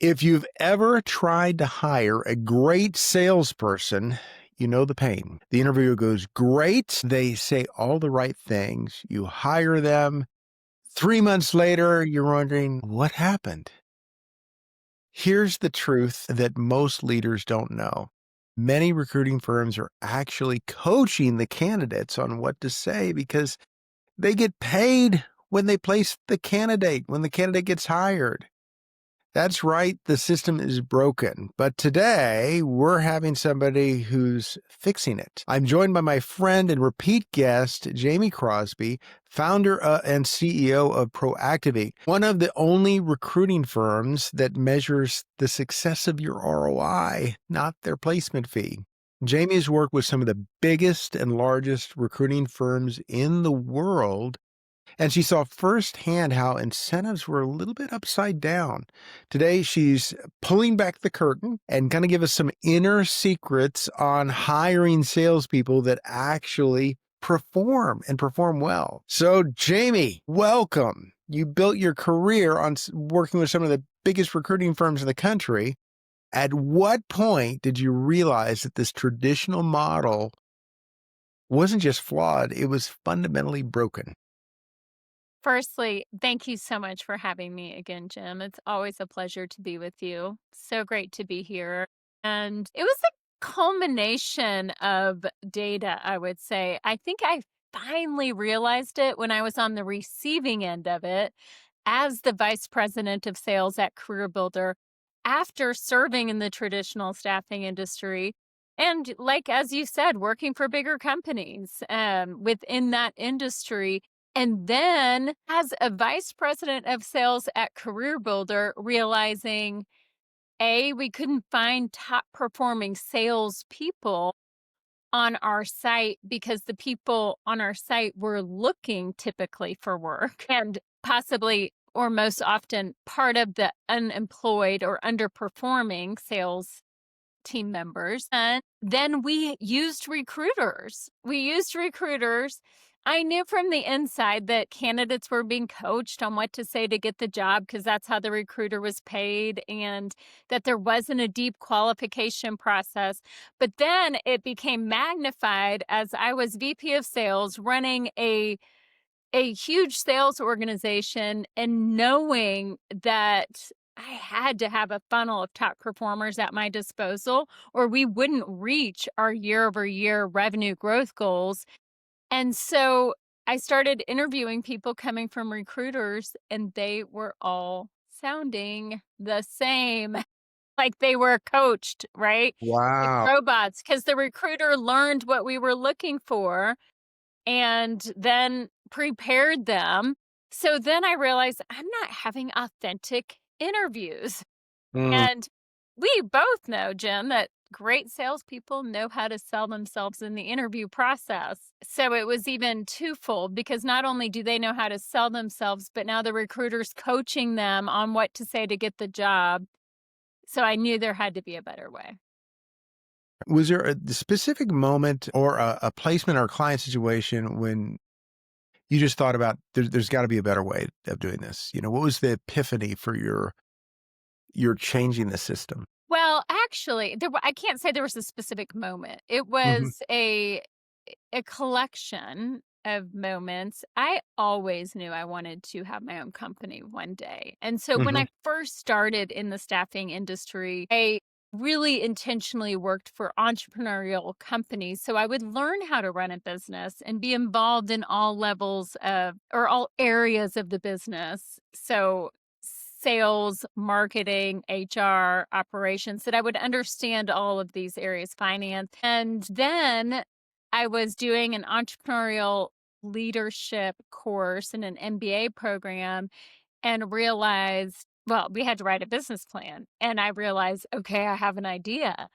If you've ever tried to hire a great salesperson, you know the pain. The interview goes great. They say all the right things. You hire them. 3 months later, you're wondering, what happened? Here's the truth that most leaders don't know. Many recruiting firms are actually coaching the candidates on what to say because they get paid when they place the candidate, when the candidate gets hired. That's right, the system is broken. But today, we're having somebody who's fixing it. I'm joined by my friend and repeat guest, Jamie Crosbie, founder and CEO of ProActivate, one of the only recruiting firms that measures the success of your ROI, not their placement fee. Jamie has worked with some of the biggest and largest recruiting firms in the world, and she saw firsthand how incentives were a little bit upside down. Today, she's pulling back the curtain and going to give us some inner secrets on hiring salespeople that actually perform and perform well. So, Jamie, welcome. You built your career on working with some of the biggest recruiting firms in the country. At what point did you realize that this traditional model wasn't just flawed, it was fundamentally broken? Firstly, thank you so much for having me again, Jim. It's always a pleasure to be with you. So great to be here. And it was a culmination of data, I would say. I think I finally realized it when I was on the receiving end of it as the vice president of sales at Career Builder after serving in the traditional staffing industry. And like, as you said, working for bigger companies within that industry. And then, as a vice president of sales at Career Builder, realizing we couldn't find top performing salespeople on our site because the people on our site were looking typically for work and possibly or most often part of the unemployed or underperforming sales team members. And then we used recruiters. I knew from the inside that candidates were being coached on what to say to get the job because that's how the recruiter was paid, and that there wasn't a deep qualification process. But then it became magnified as I was VP of sales running a huge sales organization and knowing that I had to have a funnel of top performers at my disposal or we wouldn't reach our year over year revenue growth goals. And so I started interviewing people coming from recruiters, and they were all sounding the same, like they were coached, right? Like Wow. robots, because the recruiter learned what we were looking for and then prepared them. So then I realized I'm not having authentic interviews. Mm. And we both know, Jim, that great salespeople know how to sell themselves in the interview process. So it was even twofold because not only do they know how to sell themselves, but now the recruiter's coaching them on what to say to get the job. So I knew there had to be a better way. Was there a specific moment or a placement or a client situation when you just thought about there's got to be a better way of doing this? What was the epiphany for your changing the system? Well, actually, I can't say there was a specific moment. It Mhm, was a collection of moments. I always knew I wanted to have my own company one day. And so when mhm. I first started in the staffing industry, I really intentionally worked for entrepreneurial companies. So I would learn how to run a business and be involved in all levels of or all areas of the business. So sales, marketing, HR, operations, that I would understand all of these areas, finance. And then I was doing an entrepreneurial leadership course in an MBA program and realized, well, we had to write a business plan. And I realized, okay, I have an idea.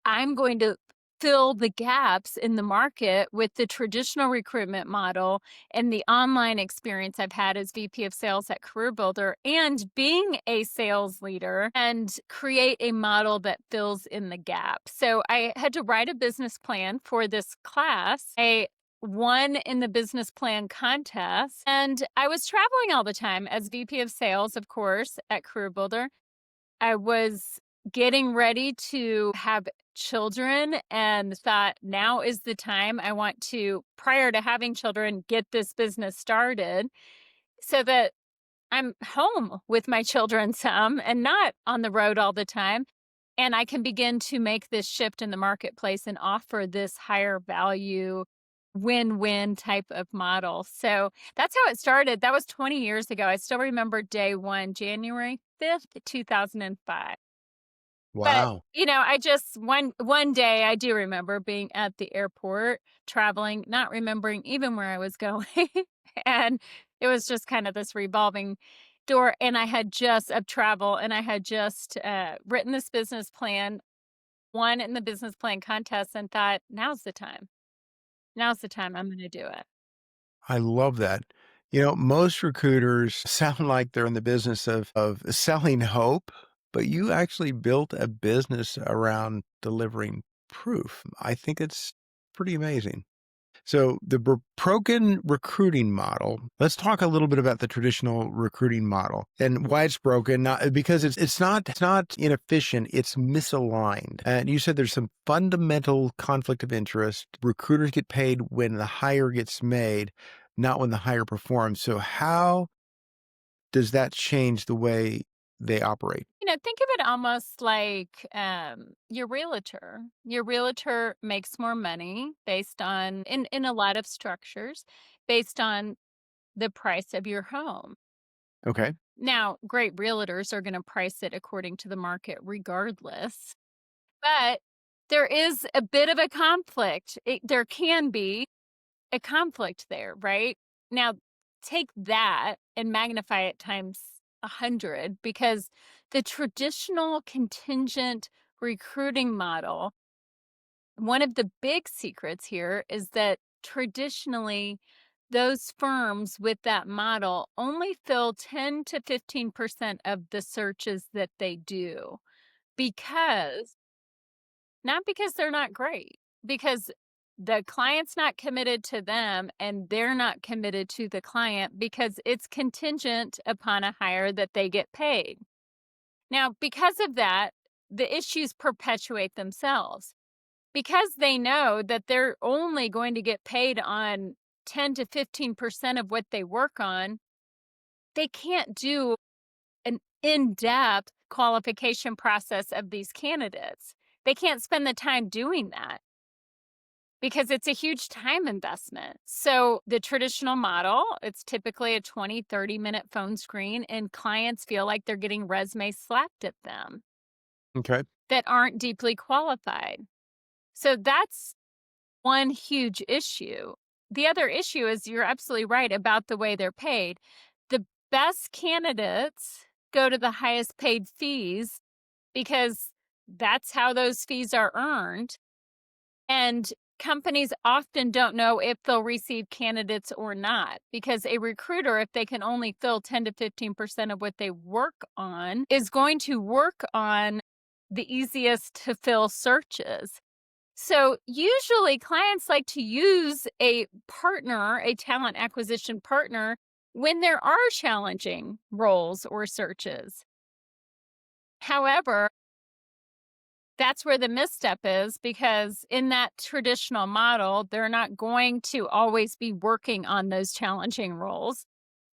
I'm going to fill the gaps in the market with the traditional recruitment model and the online experience I've had as VP of sales at Career Builder and being a sales leader and create a model that fills in the gap. So I had to write a business plan for this class. I won in the business plan contest, and I was traveling all the time as VP of sales, of course, at Career Builder. I was getting ready to have children and thought, now is the time. I want to, prior to having children, get this business started so that I'm home with my children some and not on the road all the time. And I can begin to make this shift in the marketplace and offer this higher value win-win type of model. So that's how it started. That was 20 years ago. I still remember day one, January 5th, 2005. But, Wow. I just one day I do remember being at the airport, traveling, not remembering even where I was going. And it was just kind of this revolving door, and I had just of travel, and I had just, written this business plan, won in the business plan contest, and thought, "Now's the time. Now's the time I'm gonna do it." I love that. Most recruiters sound like they're in the business of selling hope, but you actually built a business around delivering proof. I think it's pretty amazing. So the broken recruiting model. Let's talk a little bit about the traditional recruiting model and why it's broken. Not because it's not inefficient. It's misaligned. And you said there's some fundamental conflict of interest. Recruiters get paid when the hire gets made, not when the hire performs. So how does that change the way they operate? Think of it almost like your realtor. Your realtor makes more money based on, in a lot of structures, based on the price of your home. Okay. Now, great realtors are going to price it according to the market regardless, but there is a bit of a conflict. There can be a conflict there, right? Now, take that and magnify it times 100 because the traditional contingent recruiting model, one of the big secrets here is that traditionally, those firms with that model only fill 10 to 15% of the searches that they do because not because they're not great, because the client's not committed to them and they're not committed to the client because it's contingent upon a hire that they get paid. Now, because of that, the issues perpetuate themselves because they know that they're only going to get paid on 10 to 15% of what they work on. They can't do an in-depth qualification process of these candidates. They can't spend the time doing that because it's a huge time investment. So the traditional model, it's typically a 20, 30-minute phone screen, and clients feel like they're getting resumes slapped at them Okay. that aren't deeply qualified. So that's one huge issue. The other issue is you're absolutely right about the way they're paid. The best candidates go to the highest paid fees because that's how those fees are earned. And companies often don't know if they'll receive candidates or not because a recruiter, if they can only fill 10 to 15% of what they work on, is going to work on the easiest to fill searches. So usually clients like to use a partner, a talent acquisition partner, when there are challenging roles or searches. However, that's where the misstep is because in that traditional model, they're not going to always be working on those challenging roles.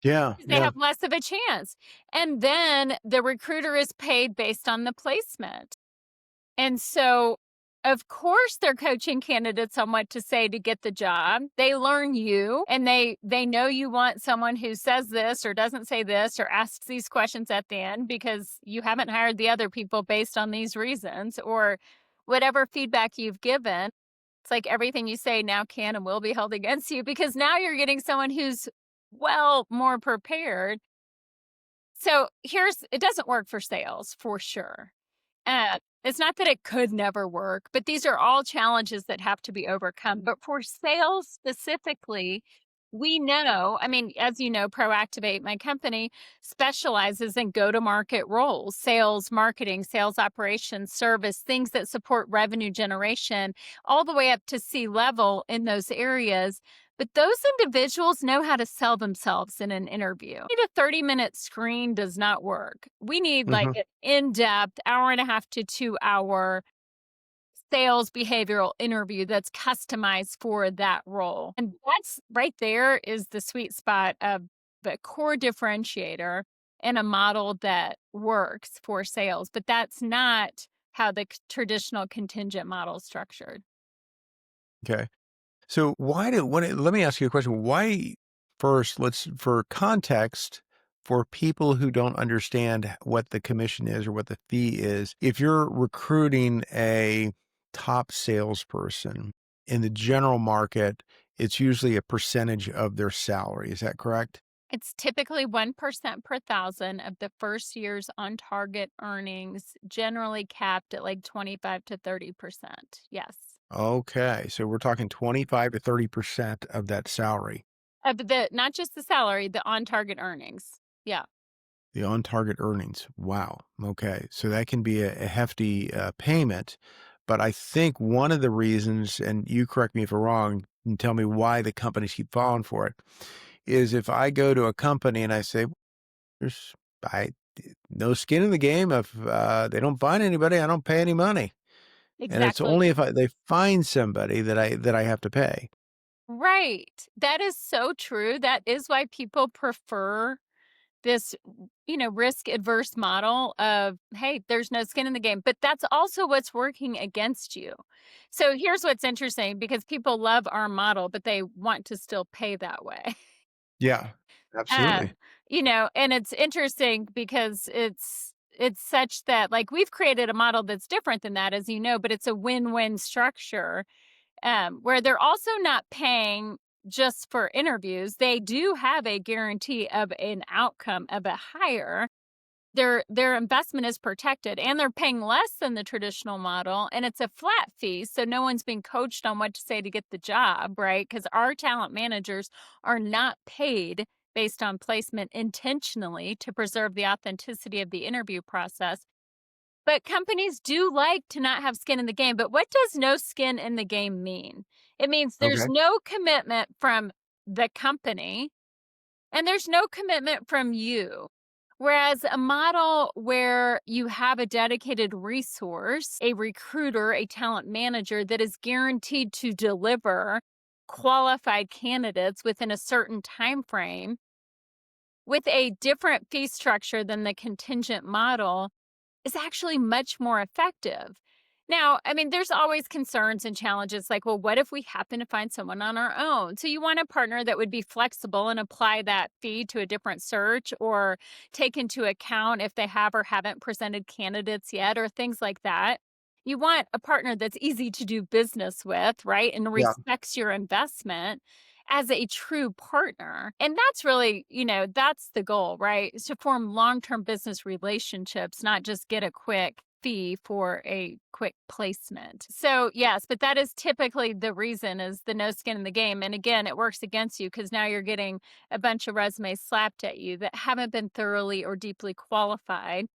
Yeah. They Yeah. have less of a chance. And then the recruiter is paid based on the placement. And so, of course, they're coaching candidates on what to say to get the job. They learn you and they know you want someone who says this or doesn't say this or asks these questions at the end because you haven't hired the other people based on these reasons or whatever feedback you've given. It's like everything you say now can and will be held against you because now you're getting someone who's well more prepared. So it doesn't work for sales for sure. It's not that it could never work, but these are all challenges that have to be overcome. But for sales specifically, we know, I mean, as you know, ProActivate, my company, specializes in go to market roles, sales, marketing, sales operations, service, things that support revenue generation, all the way up to C level in those areas. But those individuals know how to sell themselves in an interview. A 30-minute screen does not work. We need like Hmm. an in-depth hour and a half to 2 hour sales behavioral interview that's customized for that role. And that's right there is the sweet spot of the core differentiator and a model that works for sales. But that's not how the traditional contingent model is structured. Okay. So let me ask you a question. Why first, for context, for people who don't understand what the commission is or what the fee is, if you're recruiting a top salesperson in the general market, it's usually a percentage of their salary. Is that correct? It's typically 1% per thousand of the first year's on target earnings, generally capped at like 25 to 30%. Yes. Okay. So we're talking 25 to 30% of that salary. But not just the salary, the on target earnings. Yeah. The on target earnings. Wow. Okay. So that can be a hefty payment. But I think one of the reasons, and you correct me if I'm wrong, and tell me why the companies keep falling for it, is if I go to a company and I say, there's I, no skin in the game. If they don't find anybody, I don't pay any money. And it's Exactly. only if they find somebody that I have to pay. Right. That is so true. That is why people prefer this, risk adverse model of, hey, there's no skin in the game. But that's also what's working against you. So here's what's interesting because people love our model, but they want to still pay that way. Yeah, absolutely. Um, and it's interesting because it's such that like we've created a model that's different than that, as you know, but it's a win-win structure where they're also not paying just for interviews. They do have a guarantee of an outcome of a hire. Their investment is protected and they're paying less than the traditional model and it's a flat fee so no one's being coached on what to say to get the job, right? Because our talent managers are not paid based on placement intentionally to preserve the authenticity of the interview process. But companies do like to not have skin in the game. But what does no skin in the game mean? It means there's Okay. no commitment from the company and there's no commitment from you. Whereas a model where you have a dedicated resource, a recruiter, a talent manager that is guaranteed to deliver qualified candidates within a certain time frame with a different fee structure than the contingent model is actually much more effective. Now, I mean, there's always concerns and challenges like, well, what if we happen to find someone on our own? So you want a partner that would be flexible and apply that fee to a different search or take into account if they have or haven't presented candidates yet or things like that. You want a partner that's easy to do business with, right? And Yeah. respects your investment as a true partner. And that's really, that's the goal, right? Is to form long-term business relationships, not just get a quick fee for a quick placement. So, yes, but that is typically the reason is the no skin in the game. And again, it works against you because now you're getting a bunch of resumes slapped at you that haven't been thoroughly or deeply qualified,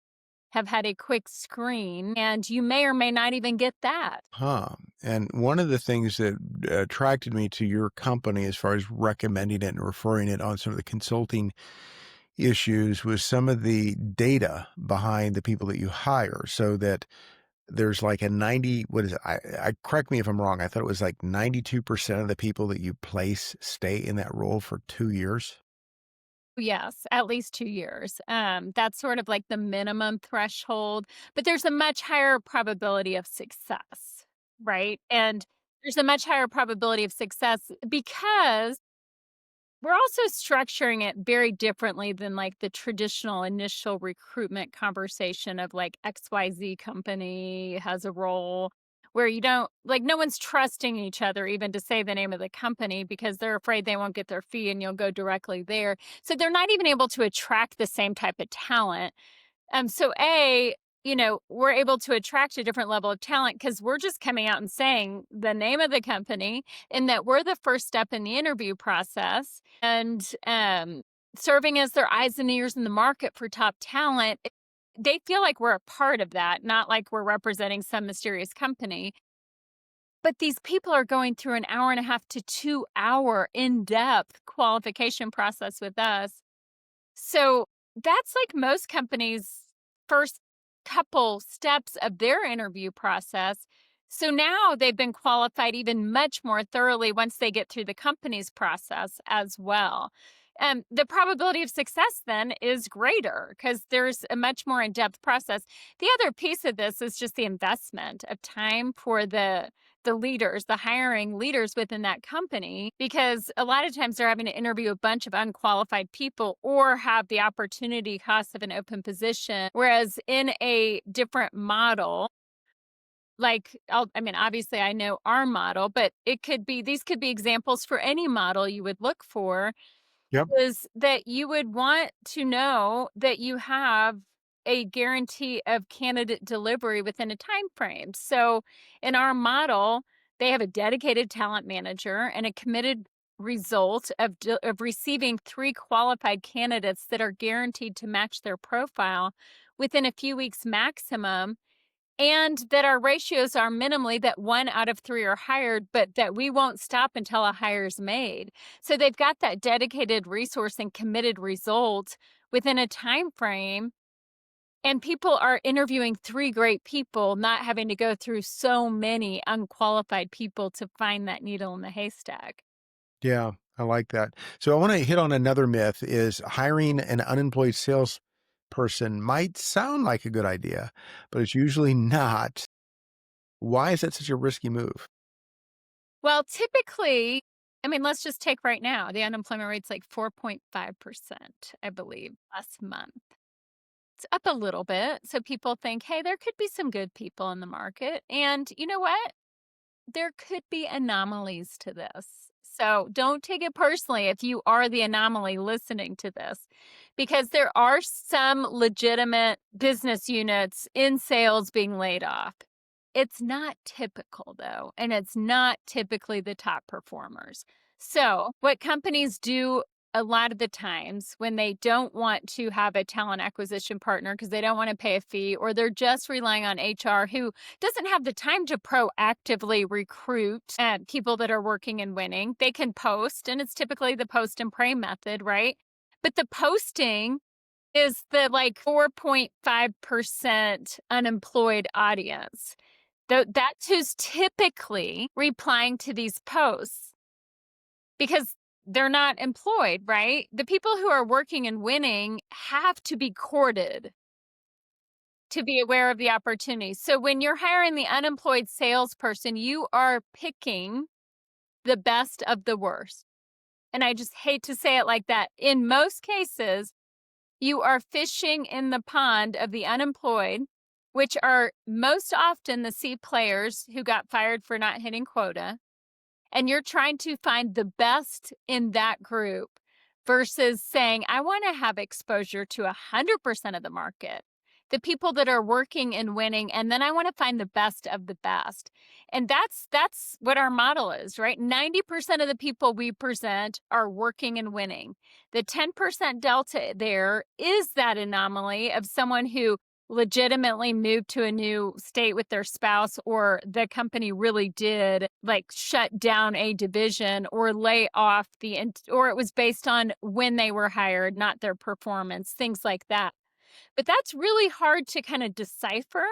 have had a quick screen, and you may or may not even get that. Huh. And one of the things that attracted me to your company as far as recommending it and referring it on some of the consulting issues was some of the data behind the people that you hire so that there's like a 90, what is it? I correct me if I'm wrong. I thought it was like 92% of the people that you place stay in that role for 2 years. Yes, at least 2 years. That's sort of like the minimum threshold, but there's a much higher probability of success, right? And there's a much higher probability of success because we're also structuring it very differently than like the traditional initial recruitment conversation of like XYZ company has a role where you don't like no one's trusting each other even to say the name of the company because they're afraid they won't get their fee and you'll go directly there. So they're not even able to attract the same type of talent. So we're able to attract a different level of talent because we're just coming out and saying the name of the company and that we're the first step in the interview process and serving as their eyes and ears in the market for top talent. They feel like we're a part of that, not like we're representing some mysterious company. But these people are going through an hour and a half to 2 hour in-depth qualification process with us. So that's like most companies' first couple steps of their interview process. So now they've been qualified even much more thoroughly once they get through the company's process as well. The probability of success then is greater because there's a much more in depth process. The other piece of this is just the investment of time for the leaders, the hiring leaders within that company, because a lot of times they're having to interview a bunch of unqualified people or have the opportunity cost of an open position. Whereas in a different model, like I mean, obviously I know our model, but these could be examples for any model you would look for, Yep. is that you would want to know that you have a guarantee of candidate delivery within a time frame. So in our model, they have a dedicated talent manager and a committed result of receiving 3 qualified candidates that are guaranteed to match their profile within a few weeks maximum, and that our ratios are minimally that 1 out of 3 are hired, but that we won't stop until a hire is made. So they've got that dedicated resource and committed result within a time frame. And people are interviewing 3 great people, not having to go through so many unqualified people to find that needle in the haystack. Yeah, I like that. So I want to hit on another myth is hiring an unemployed salesperson might sound like a good idea, but it's usually not. Why is that such a risky move? Well, typically, I mean, let's just take right now. The unemployment rate's like 4.5%, I believe, last month. It's up a little bit. So people think, hey, there could be some good people in the market. And you know what? There could be anomalies to this. So don't take it personally if you are the anomaly listening to this, because there are some legitimate business units in sales being laid off. It's not typical, though, and it's not typically the top performers. So, what companies do a lot of the times when they don't want to have a talent acquisition partner because they don't want to pay a fee, or they're just relying on HR who doesn't have the time to proactively recruit people that are working and winning, they can post, and it's typically the post and pray method, right? But the posting is the like 4.5% unemployed audience. That's who's typically replying to these posts because they're not employed, right? The people who are working and winning have to be courted to be aware of the opportunity. So when you're hiring the unemployed salesperson, you are picking the best of the worst. And I just hate to say it like that. In most cases, you are fishing in the pond of the unemployed, which are most often the C players who got fired for not hitting quota. And you're trying to find the best in that group versus saying, I want to have exposure to 100% of the market, the people that are working and winning, and then I want to find the best of the best. And that's what our model is, right? 90% of the people we present are working and winning. The 10% delta there is that anomaly of someone who legitimately moved to a new state with their spouse, or the company really did like shut down a division or lay off or it was based on when they were hired, not their performance, things like that. But that's really hard to kind of decipher.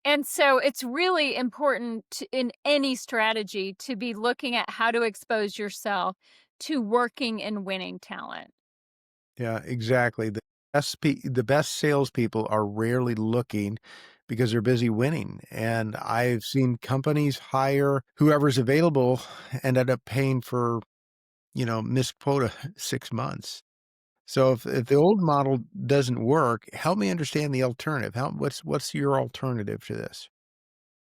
And so it's really important in any strategy to be looking at how to expose yourself to working and winning talent. Yeah, exactly. The best salespeople are rarely looking because they're busy winning. And I've seen companies hire whoever's available and end up paying for, missed quota 6 months. So if the old model doesn't work, help me understand the alternative. What's your alternative to this?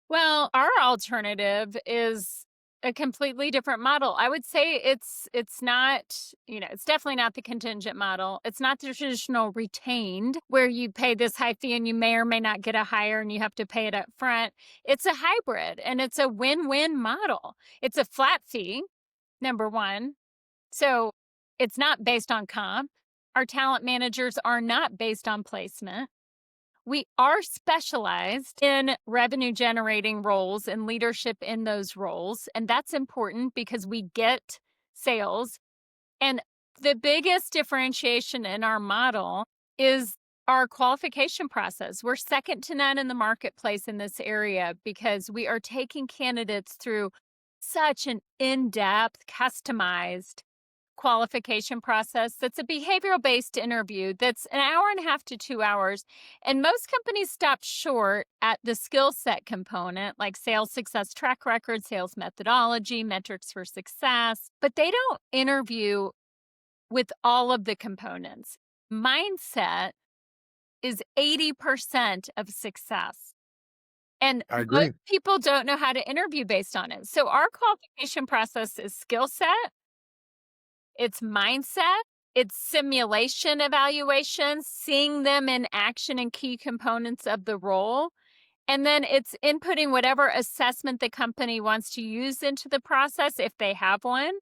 Well, our alternative is a completely different model. I would say it's not, it's definitely not the contingent model. It's not the traditional retained where you pay this high fee and you may or may not get a hire and you have to pay it up front. It's a hybrid and it's a win-win model. It's a flat fee, number one. So it's not based on comp. Our talent managers are not based on placement. We are specialized in revenue generating roles and leadership in those roles. And that's important because we get sales. And the biggest differentiation in our model is our qualification process. We're second to none in the marketplace in this area because we are taking candidates through such an in depth, customized qualification process that's a behavioral based interview that's an hour and a half to 2 hours. And most companies stop short at the skill set component, like sales success track record, sales methodology, metrics for success, but they don't interview with all of the components. Mindset is 80% of success. And I most agree. people don't know how to interview based on it. So our qualification process is skill set, it's mindset, it's simulation evaluations, seeing them in action and key components of the role. And then it's inputting whatever assessment the company wants to use into the process, if they have one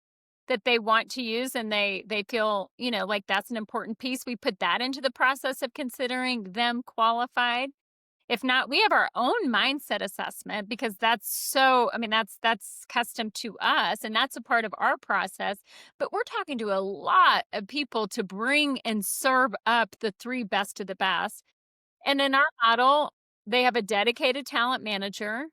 that they want to use and they feel, like that's an important piece. We put that into the process of considering them qualified. If not, we have our own mindset assessment because that's custom to us and that's a part of our process. But we're talking to a lot of people to bring and serve up the three best of the best. And in our model, they have a dedicated talent manager,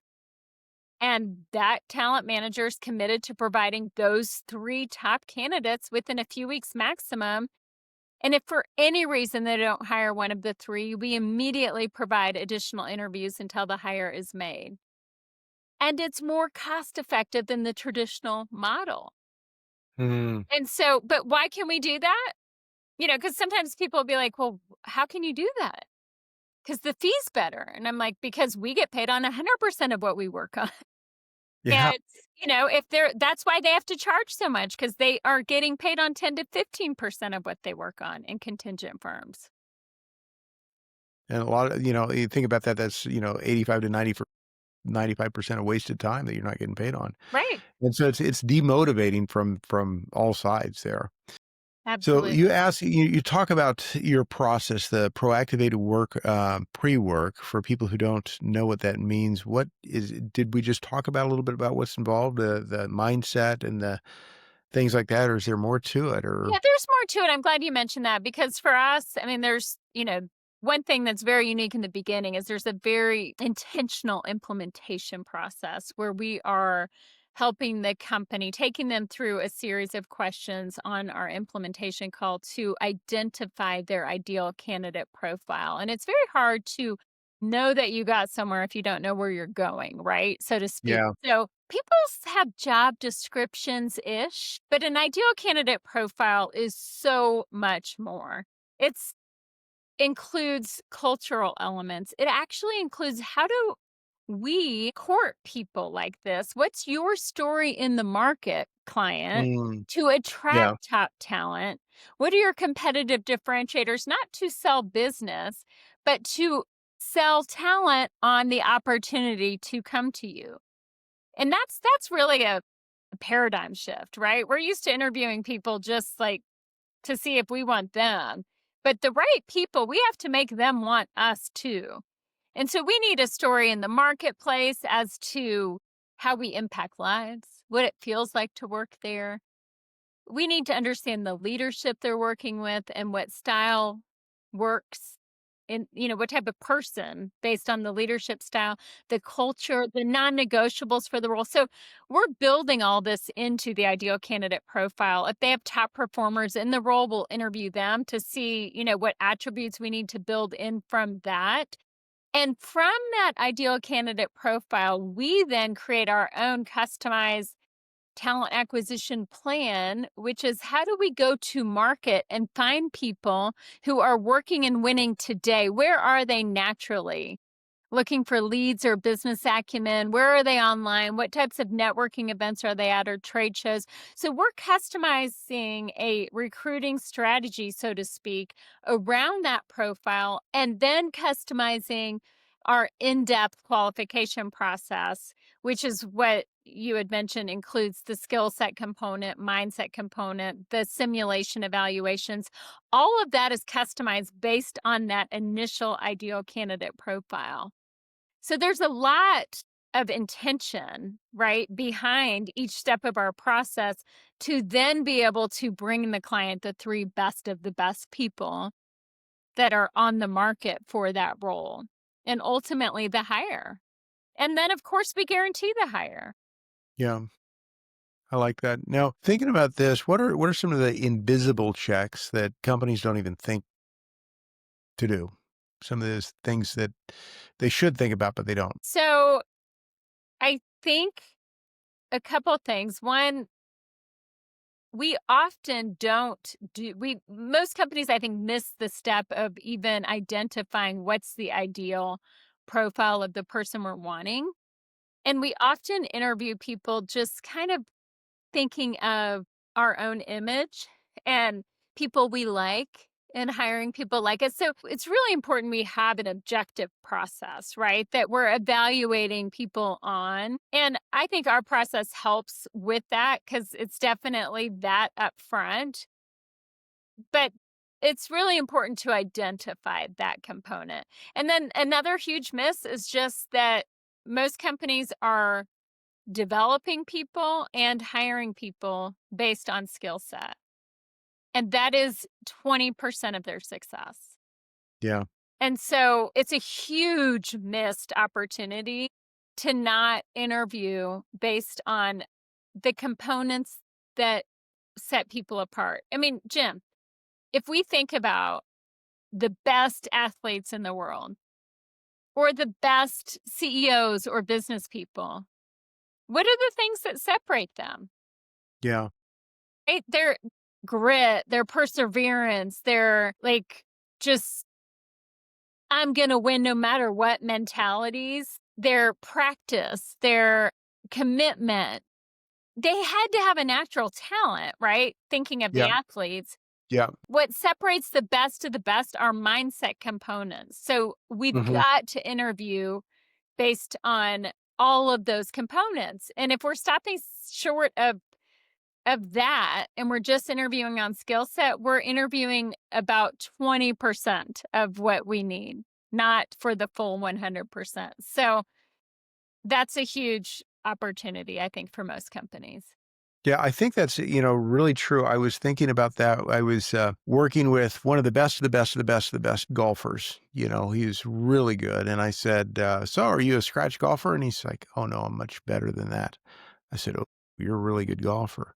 and that talent manager is committed to providing those three top candidates within a few weeks maximum. And if for any reason they don't hire one of the three, we immediately provide additional interviews until the hire is made. And it's more cost effective than the traditional model. Mm, And so, but why can we do that? Because sometimes people will be like, well, how can you do that? Because the fee's better. And I'm like, because we get paid on 100% of what we work on. yeah. And, that's why they have to charge so much because they are getting paid on 10 to 15% of what they work on in contingent firms. And a lot of, you think about that, that's, 85 to 95% of wasted time that you're not getting paid on. Right. And so it's demotivating from all sides there. So you Absolutely. ask you talk about your process, the proactivated work, pre-work for people who don't know what that means. Did we just talk about a little bit about what's involved, the mindset and the things like that, or is there more to it? Or Yeah, there's more to it. I'm glad you mentioned that because for us, there's, one thing that's very unique in the beginning is there's a very intentional implementation process where we are helping the company, taking them through a series of questions on our implementation call to identify their ideal candidate profile. And it's very hard to know that you got somewhere if you don't know where you're going, right? So to speak. yeah. So people have job descriptions ish, but an ideal candidate profile is so much more. It's includes cultural elements. It actually includes how do we court people like this? What's your story in the market, client, Mm, to attract yeah. top talent? What are your competitive differentiators? Not to sell business, but to sell talent on the opportunity to come to you. And that's really a paradigm shift, right? We're used to interviewing people just like to see if we want them. But the right people, we have to make them want us too. And so we need a story in the marketplace as to how we impact lives, what it feels like to work there. We need to understand the leadership they're working with and what style works in, what type of person based on the leadership style, the culture, the non-negotiables for the role. So we're building all this into the ideal candidate profile. If they have top performers in the role, we'll interview them to see, what attributes we need to build in from that. And from that ideal candidate profile, we then create our own customized talent acquisition plan, which is how do we go to market and find people who are working and winning today? Where are they naturally? Looking for leads or business acumen? Where are they online? What types of networking events are they at or trade shows? So we're customizing a recruiting strategy, so to speak, around that profile and then customizing our in-depth qualification process, which is what you had mentioned includes the skill set component, mindset component, the simulation evaluations. All of that is customized based on that initial ideal candidate profile. So there's a lot of intention, right, behind each step of our process to then be able to bring the client the three best of the best people that are on the market for that role, and ultimately the hire. And then, of course, we guarantee the hire. Yeah, I like that. Now, thinking about this, what are some of the invisible checks that companies don't even think to do? Some of those things that they should think about, but they don't. So I think a couple things. One, we often don't do we most companies I think miss the step of even identifying what's the ideal profile of the person we're wanting. And we often interview people just kind of thinking of our own image and people we like and hiring people like us. So it's really important we have an objective process, right? That we're evaluating people on. And I think our process helps with that because it's definitely that upfront. But it's really important to identify that component. And then another huge miss is just that most companies are developing people and hiring people based on skill set. And that is 20% of their success. Yeah. And so it's a huge missed opportunity to not interview based on the components that set people apart. I mean, Jim, if we think about the best athletes in the world or the best CEOs or business people, what are the things that separate them? Yeah. Right? Their grit, their perseverance, their like just I'm going to win no matter what mentalities, their practice, their commitment. They had to have a natural talent, right? Thinking of the Yeah. athletes. Yeah. What separates the best of the best are mindset components. So we've Mhm. got to interview based on all of those components. And if we're stopping short of that and we're just interviewing on skill set, we're interviewing about 20% of what we need, not for the full 100%. So that's a huge opportunity, I think, for most companies. Yeah, I think that's, really true. I was thinking about that. I was working with one of the best of the best of the best of the best golfers. He's really good. And I said, "So are you a scratch golfer?" And he's like, "Oh, no, I'm much better than that." I said, "Oh, you're a really good golfer."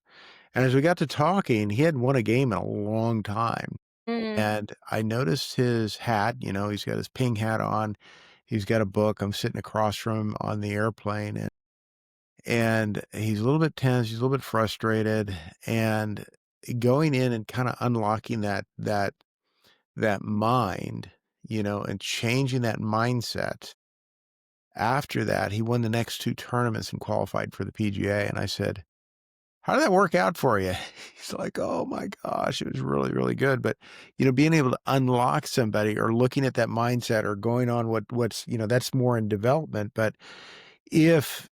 And as we got to talking, he hadn't won a game in a long time. Mm. And I noticed his hat, he's got his ping hat on. He's got a book. I'm sitting across from him on the airplane. And he's a little bit tense, he's a little bit frustrated, and going in and kinda unlocking that mind, and changing that mindset. After that, he won the next 2 tournaments and qualified for the PGA, and I said, "How did that work out for you?" He's like, "Oh my gosh, it was really, really good." But, being able to unlock somebody or looking at that mindset or going on what's that's more in development, but if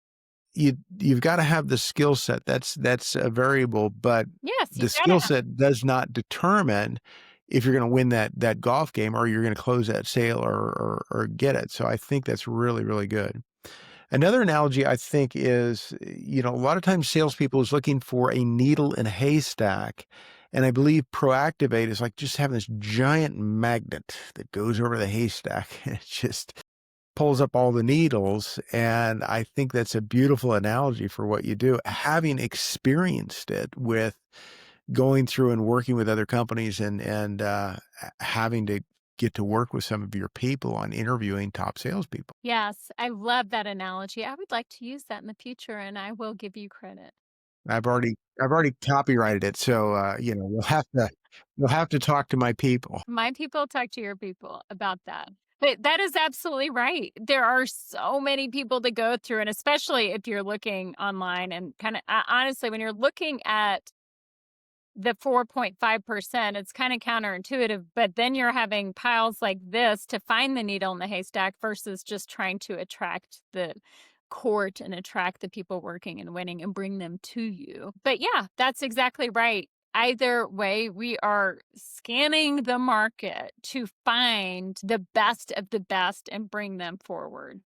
you've gotta have the skill set. That's a variable, but Yes, you the skill gotta. set does not determine if you're gonna win that golf game or you're gonna close that sale or get it. So I think that's really, really good. Another analogy I think is, a lot of times salespeople is looking for a needle in a haystack, and I believe ProActivate is like just having this giant magnet that goes over the haystack, and it just pulls up all the needles, and I think that's a beautiful analogy for what you do. Having experienced it with going through and working with other companies and having to get to work with some of your people on interviewing top salespeople. Yes, I love that analogy. I would like to use that in the future, and I will give you credit. I've already copyrighted it, so, we'll have to talk to my people. My people talk to your people about that. But that is absolutely right. There are so many people to go through, and especially if you're looking online and kinda honestly, when you're looking at the 4.5%. It's kind of counterintuitive, but then you're having piles like this to find the needle in the haystack versus just trying to attract the court and attract the people working and winning and bring them to you. But yeah, that's exactly right. Either way, we are scanning the market to find the best of the best and bring them forward.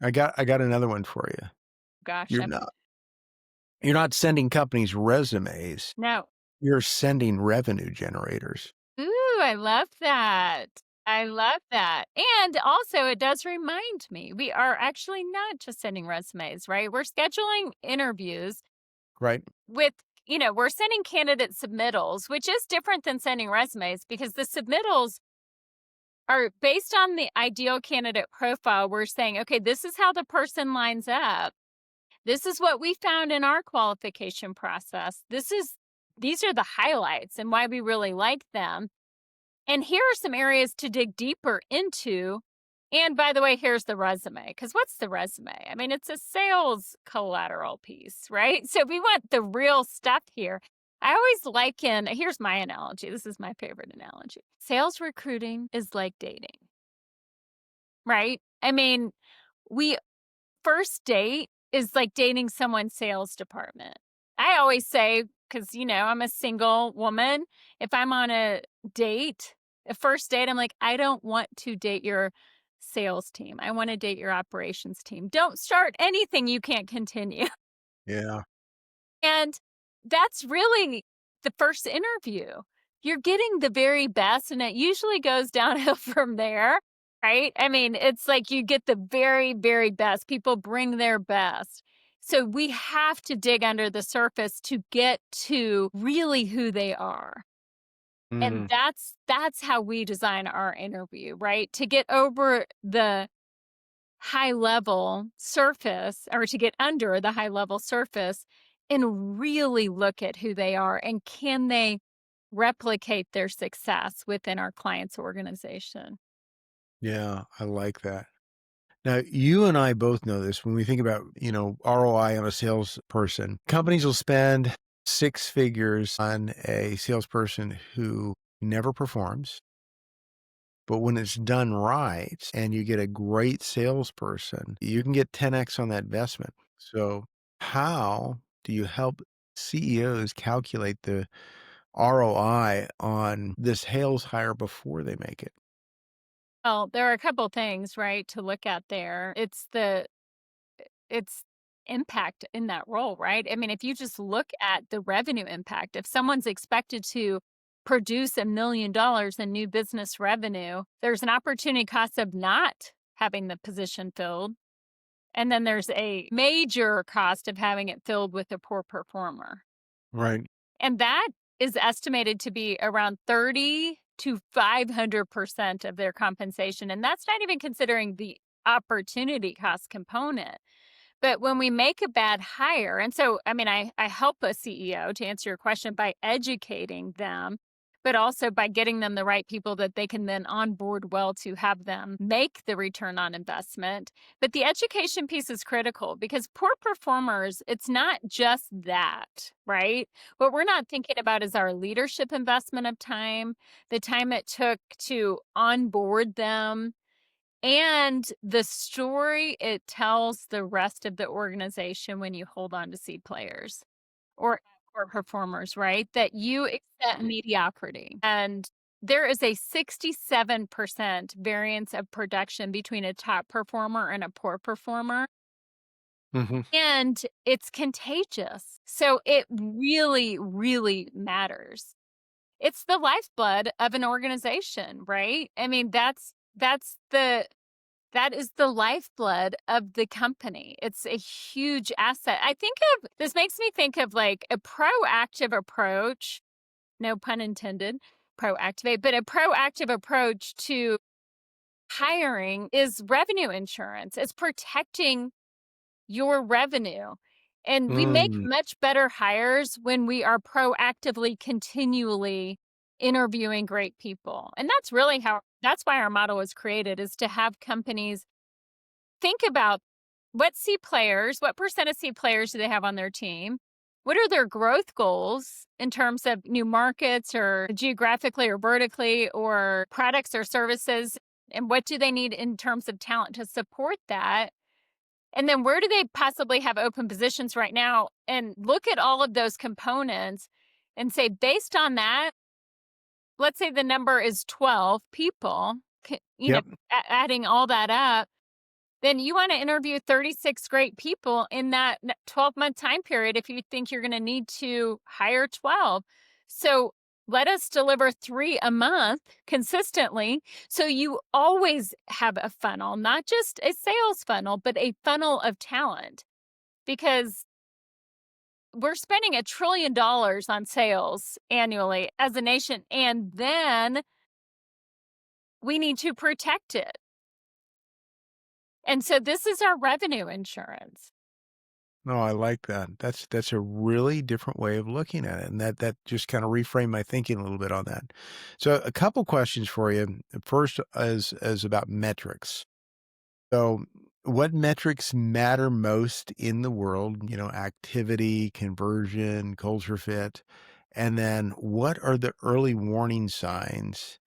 I got another one for you. Gosh, You're not you're not sending companies resumes, no. you're sending revenue generators. Ooh, I love that. I love that. And also, it does remind me we are actually not just sending resumes, right? We're scheduling interviews Right? with, we're sending candidate submittals, which is different than sending resumes because the submittals are based on the ideal candidate profile. We're saying, okay, this is how the person lines up. This is what we found in our qualification process. These are the highlights and why we really like them. And here are some areas to dig deeper into. And by the way, here's the resume. Because what's the resume? I mean, it's a sales collateral piece, right? So we want the real stuff here. I always liken, here's my analogy. This is my favorite analogy. Sales recruiting is like dating, right? I mean, we first date is like dating someone's sales department. I always say, because, I'm a single woman, if I'm on a first date, I'm like, I don't want to date your sales team. I want to date your operations team. Don't start anything you can't continue. Yeah. And that's really the first interview. You're getting the very best, and it usually goes downhill from there, right? I mean, it's like you get the very, very best. People bring their best. So we have to dig under the surface to get to really who they are. And Mhm. that's how we design our interview, right? To get over the high level surface or to get under the high level surface and really look at who they are and can they replicate their success within our client's organization. Yeah, I like that. Now, you and I both know this when we think about, ROI on a salesperson. Companies will spend six figures on a salesperson who never performs. But when it's done right and you get a great salesperson, you can get 10x on that investment. So, how do you help CEOs calculate the ROI on this sales hire before they make it? Well, there are a couple things, right, to look at there. It's impact in that role, right? I mean, if you just look at the revenue impact, if someone's expected to produce $1 million in new business revenue, there's an opportunity cost of not having the position filled. And then there's a major cost of having it filled with a poor performer. Right. And that is estimated to be around 30 to 500% of their compensation. And that's not even considering the opportunity cost component. But when we make a bad hire, and so, I mean, I help a CEO to answer your question by educating them, but also by getting them the right people that they can then onboard well to have them make the return on investment. But the education piece is critical because poor performers, it's not just that, right? What we're not thinking about is our leadership investment of time, the time it took to onboard them, and the story it tells the rest of the organization when you hold on to C players or performers, right? That you accept mediocrity. And there is a 67% variance of production between a top performer and a poor performer. Mhm. And it's contagious. So it really, really matters. It's the lifeblood of an organization, right? I mean, that is the lifeblood of the company. It's a huge asset. This makes me think of like a proactive approach, no pun intended, ProActivate, but a proactive approach to hiring is revenue insurance. It's protecting your revenue. And we make Mm. much better hires when we are proactively, continually interviewing great people. And that's why our model was created, is to have companies think about what percent of C players do they have on their team? What are their growth goals in terms of new markets or geographically or vertically or products or services? And what do they need in terms of talent to support that? And then where do they possibly have open positions right now? And look at all of those components and say, based on that, let's say the number is 12 people, Yep. adding all that up, then you want to interview 36 great people in that 12-month time period if you think you're going to need to hire 12. So let us deliver 3 a month consistently. So you always have a funnel, not just a sales funnel, but a funnel of talent, because we're spending $1 trillion on sales annually as a nation, and then we need to protect it. And so this is our revenue insurance. No, I like that. That's a really different way of looking at it, and that just kinda reframed my thinking a little bit on that. So, a couple questions for you. First is about metrics. So, what metrics matter most in the world? Activity, conversion, culture fit, and then what are the early warning signs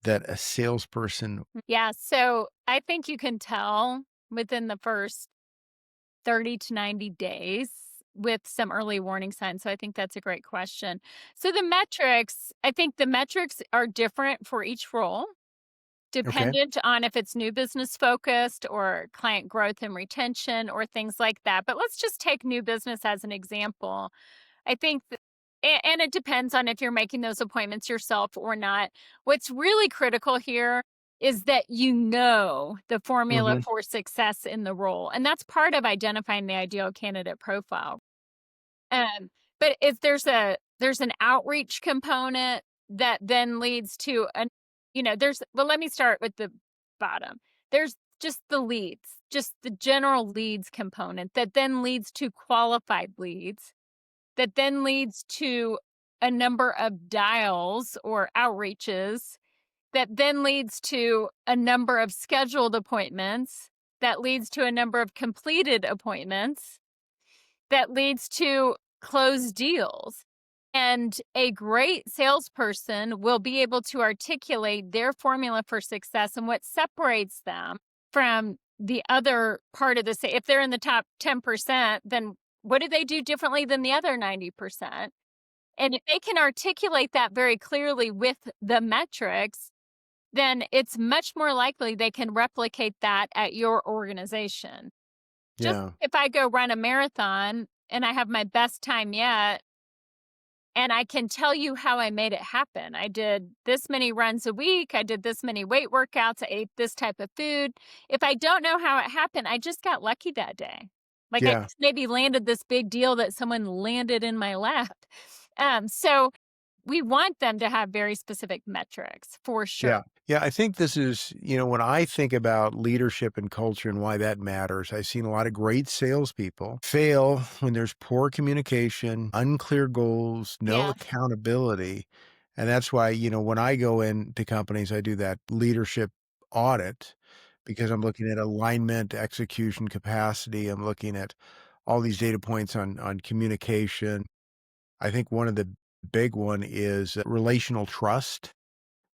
that a salesperson. Yeah, so I think you can tell within the first 30 to 90 days with some early warning signs. So I think that's a great question. So I think the metrics are different for each role, Okay. dependent on if it's new business focused or client growth and retention or things like that. But let's just take new business as an example. I think and it depends on if you're making those appointments yourself or not. What's really critical here is that you know the formula Mhm. for success in the role, and that's part of identifying the ideal candidate profile. Um, but if there's an outreach component that then leads to an let me start with the bottom. There's just the leads, just the general leads component that then leads to qualified leads that then leads to a number of dials or outreaches that then leads to a number of scheduled appointments that leads to a number of completed appointments that leads to closed deals. And a great salesperson will be able to articulate their formula for success and what separates them from the other part of the say. If they're in the top 10%, then what do they do differently than the other 90%? And if they can articulate that very clearly with the metrics, then it's much more likely they can replicate that at your organization. Just Yeah. if I go run a marathon and I have my best time yet, and I can tell you how I made it happen. I did this many runs a week. I did this many weight workouts. I ate this type of food. If I don't know how it happened, I just got lucky that day. Like I Yeah. just maybe landed this big deal that someone landed in my lap. So we want them to have very specific metrics for sure. Yeah. Yeah, I think this is, when I think about leadership and culture and why that matters, I've seen a lot of great salespeople fail when there's poor communication, unclear goals, no Yeah. accountability. And that's why, when I go into companies, I do that leadership audit because I'm looking at alignment, execution capacity. I'm looking at all these data points on communication. I think one of the big one is relational trust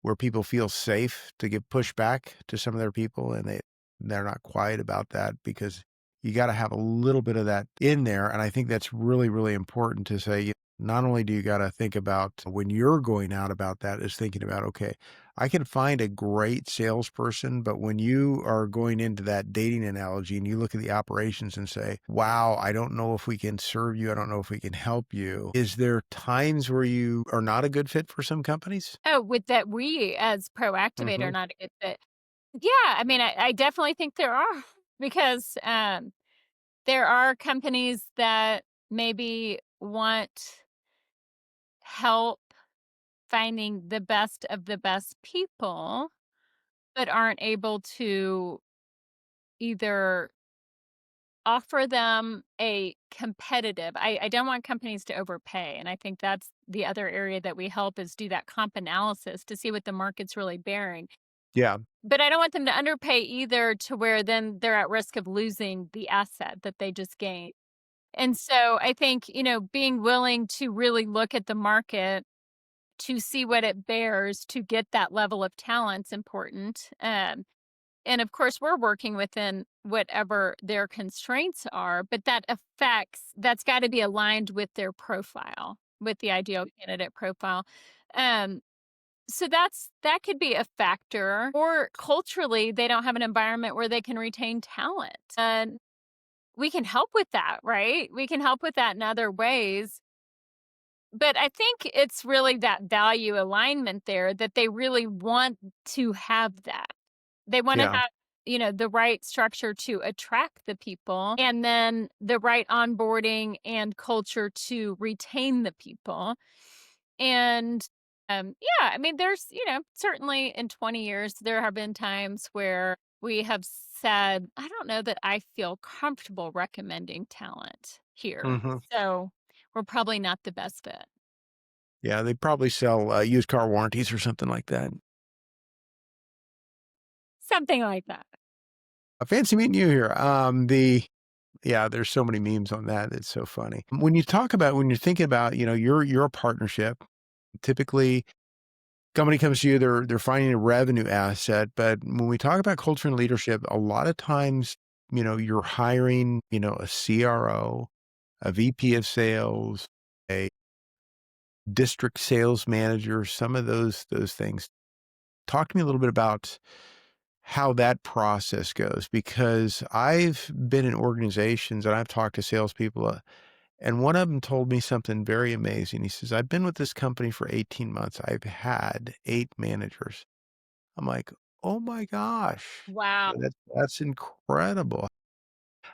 where people feel safe to give pushback to some of their people and they're not quiet about that because you got to have a little bit of that in there. And I think that's really, really important to say, not only do you got to think about when you're going out about that is thinking about, okay, I can find a great salesperson, but when you are going into that dating analogy and you look at the operations and say, wow, I don't know if we can serve you. I don't know if we can help you. Is there times where you are not a good fit for some companies? Oh, with that we as ProActivate are Mhm. not a good fit. Yeah, I mean, I definitely think there are because there are companies that maybe want help finding the best of the best people, but aren't able to either offer them a competitive. I don't want companies to overpay. And I think that's the other area that we help is do that comp analysis to see what the market's really bearing. Yeah. But I don't want them to underpay either to where then they're at risk of losing the asset that they just gained. And so I think, being willing to really look at the market to see what it bears to get that level of talent's important. And of course, we're working within whatever their constraints are, but that's got to be aligned with their profile, with the ideal candidate profile. Um, so that could be a factor. Or culturally, they don't have an environment where they can retain talent. And we can help with that, right? We can help with that in other ways. But I think it's really that value alignment there that they really want to have that. They wanna Yeah. have, the right structure to attract the people and then the right onboarding and culture to retain the people. And, yeah, I mean, there's, certainly in 20 years, there have been times where we have said, "I don't know that I feel comfortable recommending talent here." Mhm. So, we're probably not the best fit. Yeah, they probably sell, used car warranties or something like that. Something like that. Fancy meeting you here. Yeah, there's so many memes on that. It's so funny. When you're thinking about, you're a partnership. Typically, company comes to you, they're finding a revenue asset. But when we talk about culture and leadership, a lot of times, you're hiring, a CRO, a VP of sales, a district sales manager, some of those things. Talk to me a little bit about how that process goes, because I've been in organizations and I've talked to salespeople, and one of them told me something very amazing. He says, "I've been with this company for 18 months. I've had 8 managers." I'm like, "Oh my gosh, Wow. that's incredible."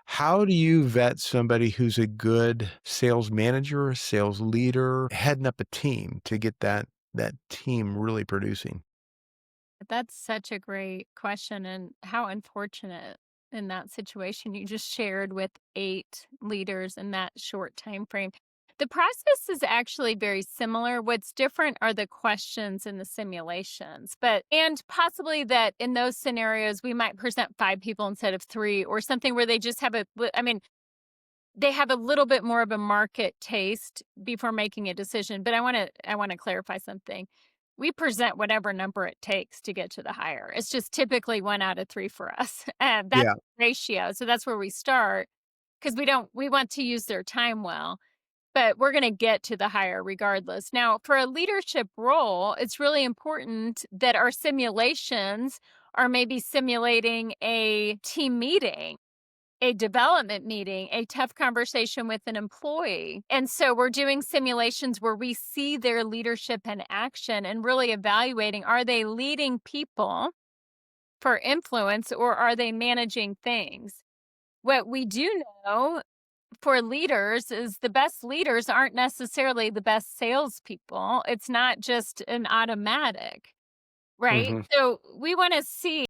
How do you vet somebody who's a good sales manager, sales leader, heading up a team to get that team really producing? That's such a great question, and how unfortunate in that situation you just shared with 8 leaders in that short time frame. The process is actually very similar. What's different are the questions and the simulations. And possibly that in those scenarios, we might present 5 people instead of 3 or something where they just have I mean, they have a little bit more of a market taste before making a decision, but I wanna clarify something. We present whatever number it takes to get to the hire. It's just typically 1 out of 3 for us, and that's Yeah. the ratio, so that's where we start because we want to use their time well, but we're gonna get to the hire regardless. Now, for a leadership role, it's really important that our simulations are maybe simulating a team meeting, a development meeting, a tough conversation with an employee. And so we're doing simulations where we see their leadership in action and really evaluating, are they leading people for influence or are they managing things? What we do know for leaders is the best leaders aren't necessarily the best salespeople. It's not just an automatic, right? Mhm. So we want to see,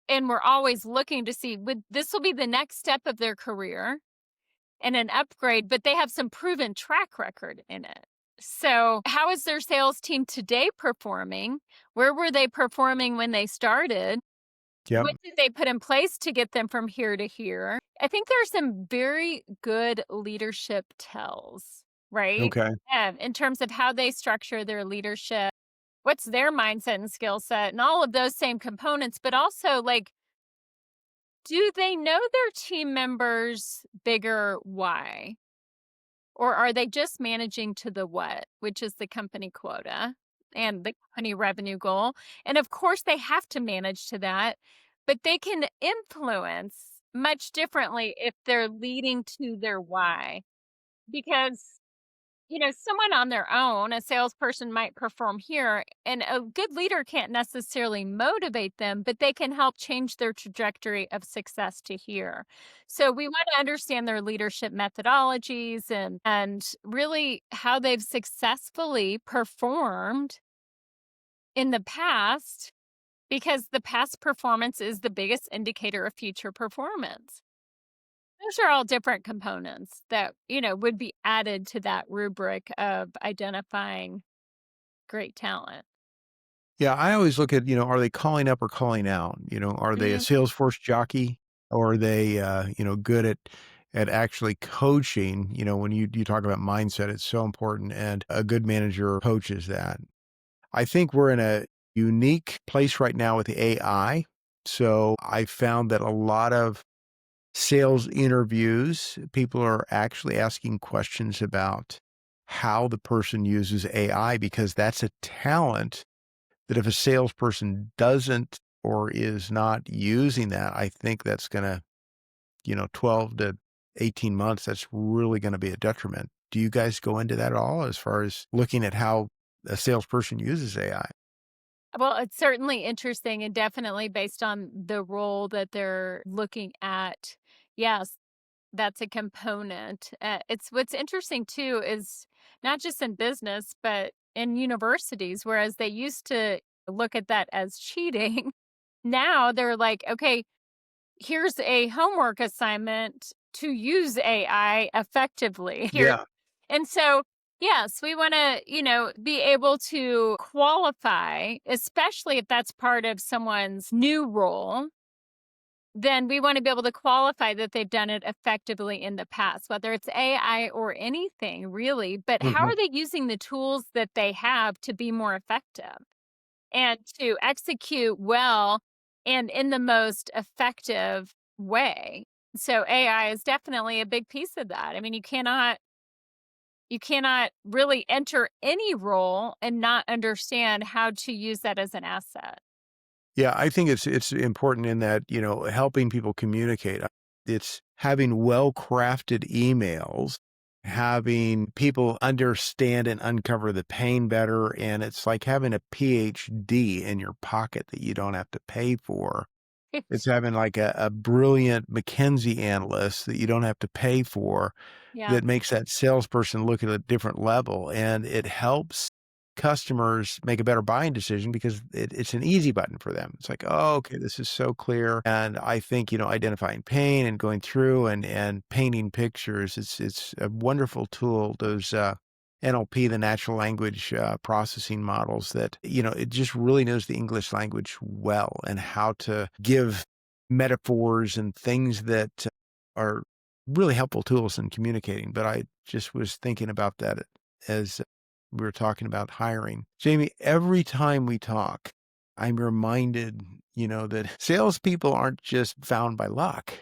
and we're always looking to see, would this will be the next step of their career and an upgrade, but they have some proven track record in it. So, how is their sales team today performing? Where were they performing when they started? Yep. What did they put in place to get them from here to here? I think there are some very good leadership tells, right? Okay. In terms of how they structure their leadership, what's their mindset and skill set, and all of those same components, but also like, do they know their team members' bigger why? Or are they just managing to the what, which is the company quota and the company revenue goal? And of course, they have to manage to that, but they can influence much differently if they're leading to their why. Because someone on their own, a salesperson might perform here, and a good leader can't necessarily motivate them, but they can help change their trajectory of success to here. So we want to understand their leadership methodologies and really how they've successfully performed in the past, because the past performance is the biggest indicator of future performance. Those are all different components that, would be added to that rubric of identifying great talent. Yeah, I always look at, are they calling up or calling out? Are they a Mm, Salesforce jockey or are they, good at at actually coaching. When you talk about mindset, it's so important, and a good manager coaches that. I think we're in a unique place right now with the AI. So I found that a lot of sales interviews, people are actually asking questions about how the person uses AI, because that's a talent that if a salesperson doesn't or is not using that, I think that's going to, 12 to 18 months, that's really going to be a detriment. Do you guys go into that at all as far as looking at how a salesperson uses AI? Well, it's certainly interesting and definitely based on the role that they're looking at. Yes, that's a component. It's what's interesting too is not just in business, but in universities, whereas they used to look at that as cheating. Now they're like, okay, here's a homework assignment to use AI effectively. Here. Yeah. And so, yes, we want to, be able to qualify, especially if that's part of someone's new role. Then we want to be able to qualify that they've done it effectively in the past, whether it's AI or anything really. But how Mhm. are they using the tools that they have to be more effective and to execute well and in the most effective way? So AI is definitely a big piece of that. I mean, you cannot really enter any role and not understand how to use that as an asset. Yeah, I think it's important in that, helping people communicate. It's having well-crafted emails, having people understand and uncover the pain better, and it's like having a PhD in your pocket that you don't have to pay for. It's having like a brilliant McKinsey analyst that you don't have to pay for, Yeah. that makes that salesperson look at a different level, and it helps customers make a better buying decision because it's an easy button for them. It's like, "Oh, okay, this is so clear." And I think, identifying pain and going through and painting pictures, it's a wonderful tool. Those, NLP, the natural language, processing models that, it just really knows the English language well and how to give metaphors and things that are really helpful tools in communicating. But I just was thinking about that as we were talking about hiring. Jamie, every time we talk, I'm reminded, that salespeople aren't just found by luck.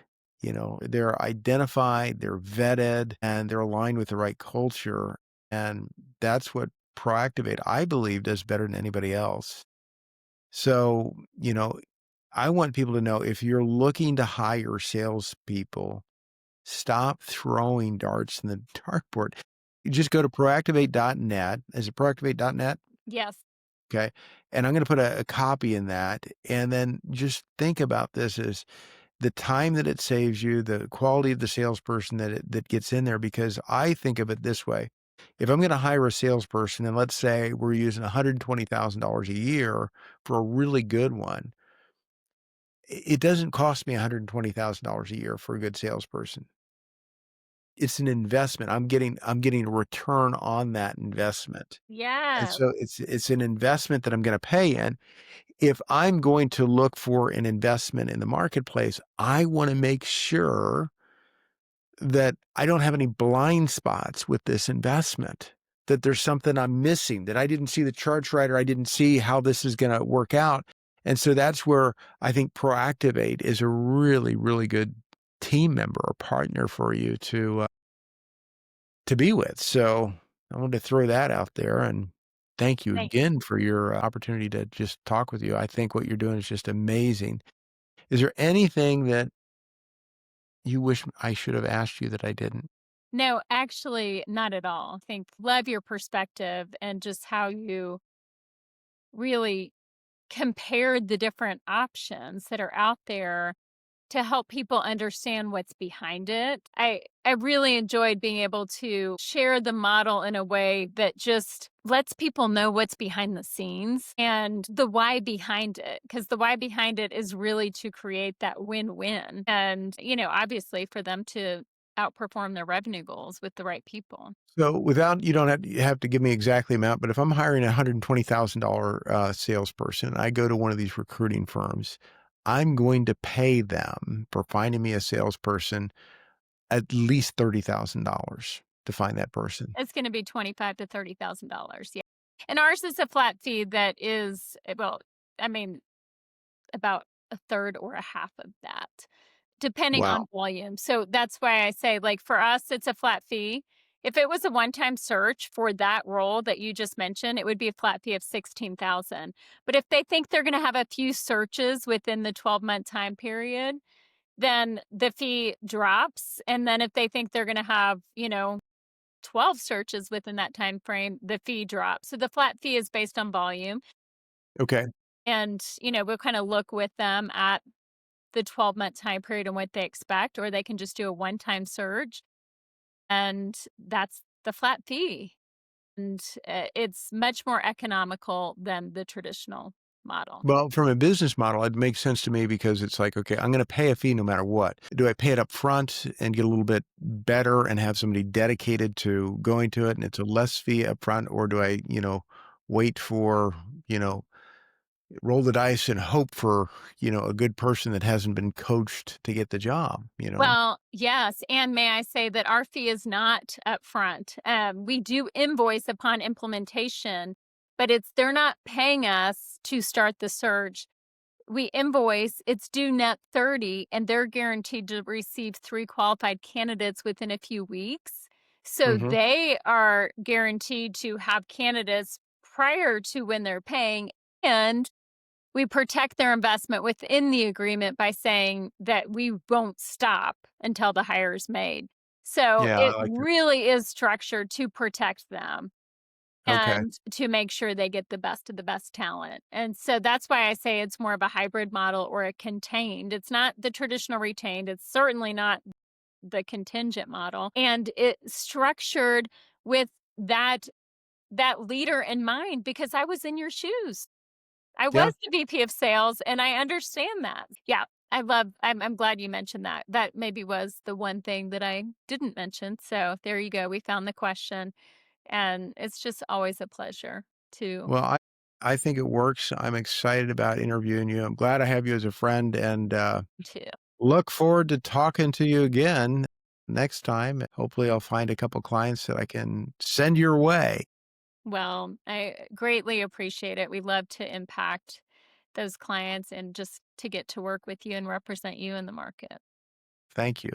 They're identified, they're vetted, and they're aligned with the right culture. And that's what ProActivate, I believe, does better than anybody else. So, I want people to know, if you're looking to hire salespeople, stop throwing darts in the dartboard. You just go to proactivate.net. Is it proactivate.net? Yes. Okay. And I'm going to put a copy in that. And then just think about this as the time that it saves you, the quality of the salesperson that gets in there. Because I think of it this way: if I'm going to hire a salesperson, and let's say we're using $120,000 a year for a really good one, it doesn't cost me $120,000 a year for a good salesperson. It's an investment. I'm getting a return on that investment. And Yes. so it's an investment that I'm gonna pay in. If I'm going to look for an investment in the marketplace, I wanna make sure that I don't have any blind spots with this investment, that there's something I'm missing, that I didn't see the charts right, or I didn't see how this is gonna work out. And so that's where I think Proactivate is a really, really good team member or partner for you to be with. So I wanted to throw that out there, and thank you Thank again for your opportunity to just talk with you. I think what you're doing is just amazing. Is there anything that you wish I should have asked you that I didn't? No, actually, not at all. I think love your perspective and just how you really compared the different options that are out there to help people understand what's behind it. I really enjoyed being able to share the model in a way that just lets people know what's behind the scenes and the why behind it, because the why behind it is really to create that win-win and, obviously for them to outperform their revenue goals with the right people. So without, you don't have to give me exactly amount, but if I'm hiring a $120,000 salesperson, I go to one of these recruiting firms, I'm going to pay them for finding me a salesperson at least $30,000 to find that person. It's gonna be 25 to $30,000, yeah. And ours is a flat fee that is, well, I mean, about a third or a half of that, depending Wow. on volume. So that's why I say, like, for us, it's a flat fee. If it was a one-time search for that role that you just mentioned, it would be a flat fee of 16,000. But if they think they're gonna have a few searches within the 12-month time period, then the fee drops, and then if they think they're gonna have, 12 searches within that time frame, the fee drops. So the flat fee is based on volume, Okay. and, we'll kinda look with them at the 12-month time period and what they expect, or they can just do a one-time surge, and that's the flat fee. And, it's much more economical than the traditional model. Well, from a business model, it makes sense to me because it's like, okay, I'm gonna pay a fee no matter what. Do I pay it up front and get a little bit better and have somebody dedicated to going to it and it's a less fee up front, or do I, wait for, you know, roll the dice and hope for, a good person that hasn't been coached to get the job, you know? Well, yes, and may I say that our fee is not upfront. We do invoice upon implementation, but they're not paying us to start the surge. We invoice, it's due net 30, and they're guaranteed to receive 3 qualified candidates within a few weeks. So Mhm. they are guaranteed to have candidates prior to when they're paying, and we protect their investment within the agreement by saying that we won't stop until the hire is made. So Yeah, it I like that. really is structured to protect them Okay. and to make sure they get the best of the best talent. And so that's why I say it's more of a hybrid model or a contained. It's not the traditional retained. It's certainly not the contingent model. And it's structured with that leader in mind because I was in your shoes. I Yeah. was the VP of sales, and I understand that. Yeah, I'm glad you mentioned that. That maybe was the one thing that I didn't mention, so there you go, we found the question, and it's just always a pleasure to Well, I think it works. I'm excited about interviewing you. I'm glad I have you as a friend and, to look forward to talking to you again next time. Hopefully, I'll find a couple clients that I can send your way. well, I greatly appreciate it. We love to impact those clients and just to get to work with you and represent you in the market. Thank you.